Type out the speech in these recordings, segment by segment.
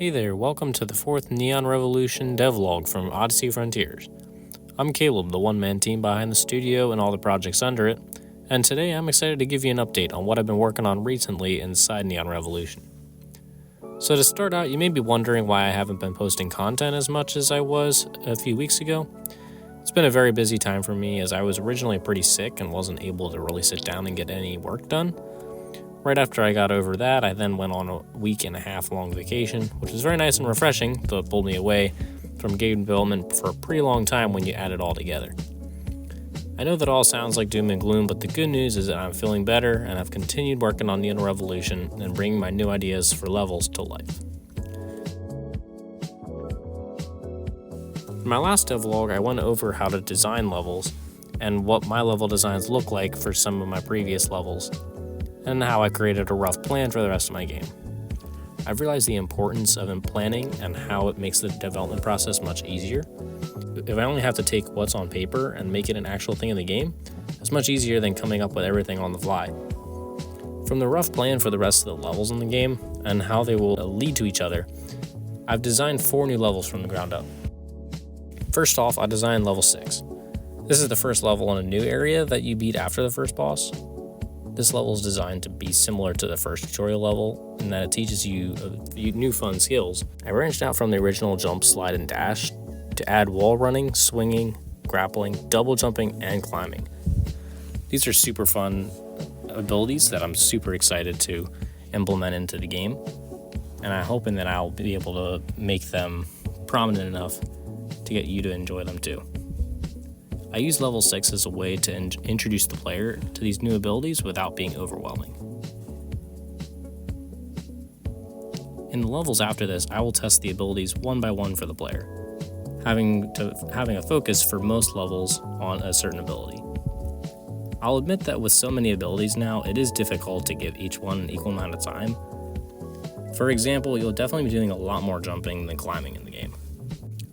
Hey there, welcome to the 4th Neon Revolution Devlog from Odyssey Frontiers. I'm Caleb, the one-man team behind the studio and all the projects under it, and today I'm excited to give you an update on what I've been working on recently inside Neon Revolution. So to start out, you may be wondering why I haven't been posting content as much as I was a few weeks ago. It's been a very busy time for me as I was originally pretty sick and wasn't able to really sit down and get any work done. Right after I got over that, I then went on a week-and-a-half long vacation, which was very nice and refreshing, though it pulled me away from game development for a pretty long time when you add it all together. I know that all sounds like doom and gloom, but the good news is that I'm feeling better and I've continued working on Neon Revolution and bringing my new ideas for levels to life. In my last devlog, I went over how to design levels and what my level designs look like for some of my previous levels, and how I created a rough plan for the rest of my game. I've realized the importance of planning and how it makes the development process much easier. If I only have to take what's on paper and make it an actual thing in the game, it's much easier than coming up with everything on the fly. From the rough plan for the rest of the levels in the game and how they will lead to each other, I've designed 4 new levels from the ground up. First off, I designed level 6. This is the first level in a new area that you beat after the first boss. This level is designed to be similar to the first tutorial level in that it teaches you new fun skills. I branched out from the original jump, slide, and dash to add wall running, swinging, grappling, double jumping, and climbing. These are super fun abilities that I'm super excited to implement into the game, and I'm hoping that I'll be able to make them prominent enough to get you to enjoy them too. I use level 6 as a way to introduce the player to these new abilities without being overwhelming. In the levels after this, I will test the abilities one by one for the player, having a focus for most levels on a certain ability. I'll admit that with so many abilities now, it is difficult to give each one an equal amount of time. For example, you'll definitely be doing a lot more jumping than climbing in the game.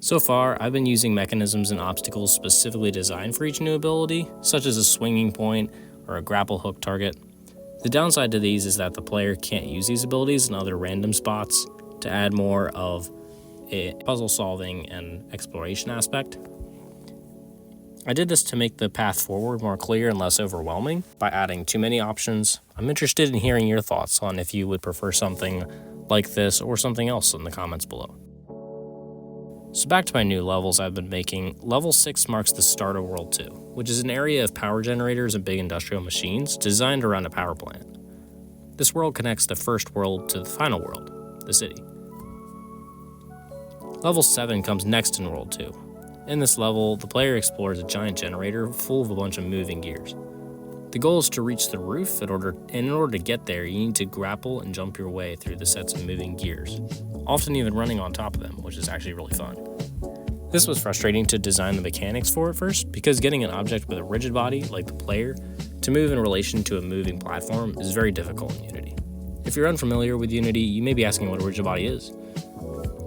So far, I've been using mechanisms and obstacles specifically designed for each new ability, such as a swinging point or a grapple hook target. The downside to these is that the player can't use these abilities in other random spots to add more of a puzzle solving and exploration aspect. I did this to make the path forward more clear and less overwhelming by adding too many options. I'm interested in hearing your thoughts on if you would prefer something like this or something else in the comments below. So back to my new levels I've been making. Level 6 marks the start of World 2, which is an area of power generators and big industrial machines designed around a power plant. This world connects the first world to the final world, the city. Level 7 comes next in World 2. In this level, the player explores a giant generator full of a bunch of moving gears. The goal is to reach the roof, and in order to get there, you need to grapple and jump your way through the sets of moving gears, often even running on top of them, which is actually really fun. This was frustrating to design the mechanics for at first, because getting an object with a rigid body, like the player, to move in relation to a moving platform is very difficult in Unity. If you're unfamiliar with Unity, you may be asking what a rigid body is.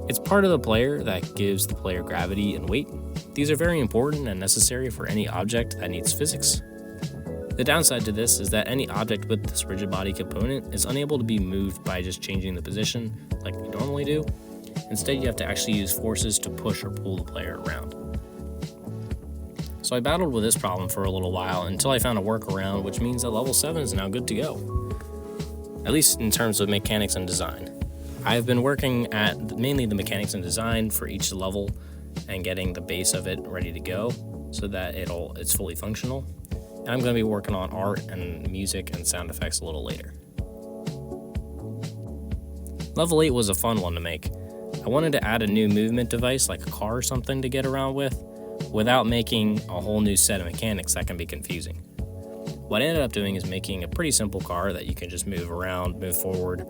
It's part of the player that gives the player gravity and weight. These are very important and necessary for any object that needs physics. The downside to this is that any object with this rigid body component is unable to be moved by just changing the position like we normally do. Instead, you have to actually use forces to push or pull the player around. So I battled with this problem for a little while until I found a workaround, which means that level 7 is now good to go, at least in terms of mechanics and design. I've been working at mainly the mechanics and design for each level and getting the base of it ready to go so that it's fully functional. And I'm going to be working on art and music and sound effects a little later. Level 8 was a fun one to make. I wanted to add a new movement device like a car or something to get around with, without making a whole new set of mechanics that can be confusing. What I ended up doing is making a pretty simple car that you can just move around, move forward,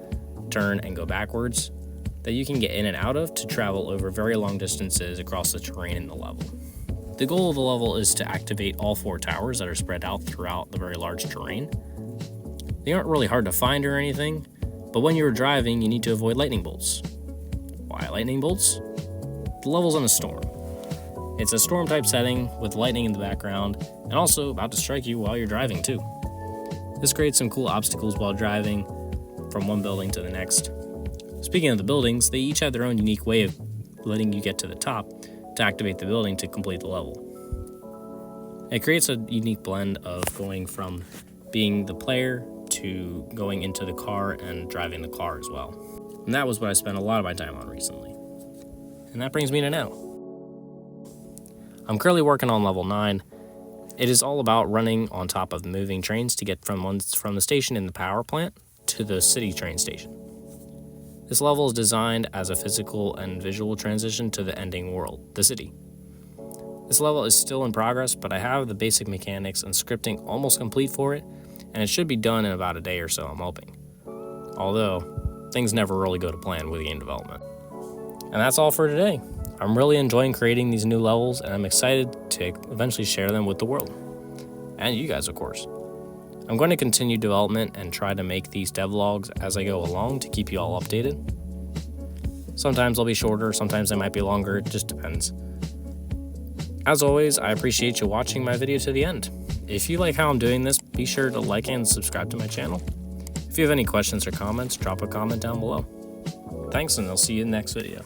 turn, and go backwards, that you can get in and out of to travel over very long distances across the terrain in the level. The goal of the level is to activate all 4 towers that are spread out throughout the very large terrain. They aren't really hard to find or anything, but when you're driving, you need to avoid lightning bolts. Why lightning bolts? The level's in a storm. It's a storm type setting with lightning in the background and also about to strike you while you're driving too. This creates some cool obstacles while driving from one building to the next. Speaking of the buildings, they each have their own unique way of letting you get to the top to activate the building to complete the level. It creates a unique blend of going from being the player to going into the car and driving the car as well. And that was what I spent a lot of my time on recently. And that brings me to now. I'm currently working on level 9. It is all about running on top of moving trains to get from the station in the power plant to the city train station. This level is designed as a physical and visual transition to the ending world, the city. This level is still in progress, but I have the basic mechanics and scripting almost complete for it, and it should be done in about a day or so, I'm hoping. Although, things never really go to plan with game development. And that's all for today. I'm really enjoying creating these new levels, and I'm excited to eventually share them with the world. And you guys, of course. I'm going to continue development and try to make these devlogs as I go along to keep you all updated. Sometimes they'll be shorter, sometimes they might be longer, it just depends. As always, I appreciate you watching my video to the end. If you like how I'm doing this, be sure to like and subscribe to my channel. If you have any questions or comments, drop a comment down below. Thanks, and I'll see you in the next video.